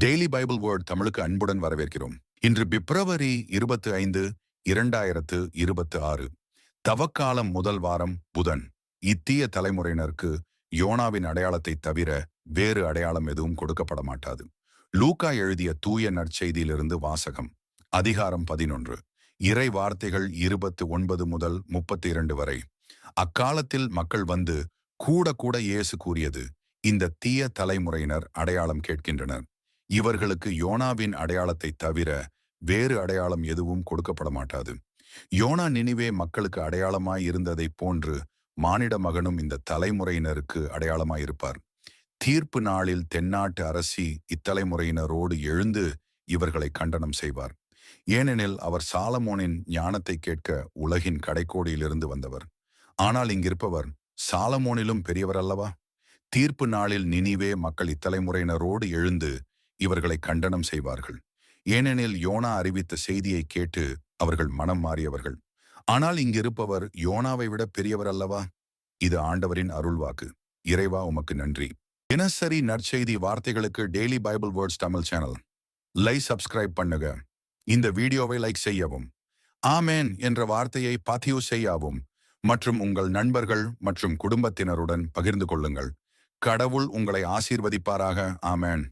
Daily Bible word தமிழுக்கு அன்புடன் வரவேற்கிறோம். இன்று பிப்ரவரி 25, 2026. தவக்காலம் முதல் வாரம் புதன். இத்தீய தலைமுறையினருக்கு யோனாவின் அடையாளத்தை தவிர வேறு அடையாளம் எதுவும் கொடுக்கப்பட மாட்டாது. லூக்கா எழுதிய தூய நற்செய்தியிலிருந்து வாசகம். அதிகாரம் 11. இறை வார்த்தைகள் 29 முதல் 32 வரை. அக்காலத்தில் மக்கள் வந்து கூட கூட இயேசு கூறியது, இந்த தீய தலைமுறையினர் அடையாளம் கேட்கின்றனர். இவர்களுக்கு யோனாவின் அடையாளத்தை தவிர வேறு அடையாளம் எதுவும் கொடுக்கப்பட மாட்டாது. யோனா நினிவே மக்களுக்கு அடையாளமாய் இருந்ததை போன்று மானிட மகனும் இந்த தலைமுறையினருக்கு அடையாளமாயிருப்பார். தீர்ப்பு நாளில் தென்னாட்டு அரசி இத்தலைமுறையினரோடு எழுந்து இவர்களை கண்டனம் செய்வார். ஏனெனில் அவர் சாலமோனின் ஞானத்தை கேட்க உலகின் கடைக்கோடியிலிருந்து வந்தவர். ஆனால் இங்கிருப்பவர் சாலமோனிலும் பெரியவர் அல்லவா? தீர்ப்பு நாளில் நினிவே மக்கள் இத்தலைமுறையினரோடு எழுந்து இவர்களை கண்டனம் செய்வார்கள். ஏனெனில் யோனா அறிவித்த செய்தியை கேட்டு அவர்கள் மனம் மாறியவர்கள். ஆனால் இங்கிருப்பவர் யோனாவை விட பெரியவர் அல்லவா? இது ஆண்டவரின் அருள்வாக்கு. இறைவா உமக்கு நன்றி. தினசரி நற்செய்தி வார்த்தைகளுக்கு daily Bible words Tamil channel subscribe பண்ணுங்க. இந்த வீடியோவை லைக் செய்யவும், ஆமேன் என்ற வார்த்தையை பதிவு செய்யவும் மற்றும் உங்கள் நண்பர்கள் மற்றும் குடும்பத்தினருடன் பகிர்ந்து கொள்ளுங்கள். கடவுள் உங்களை ஆசீர்வதிப்பாராக. ஆமேன்.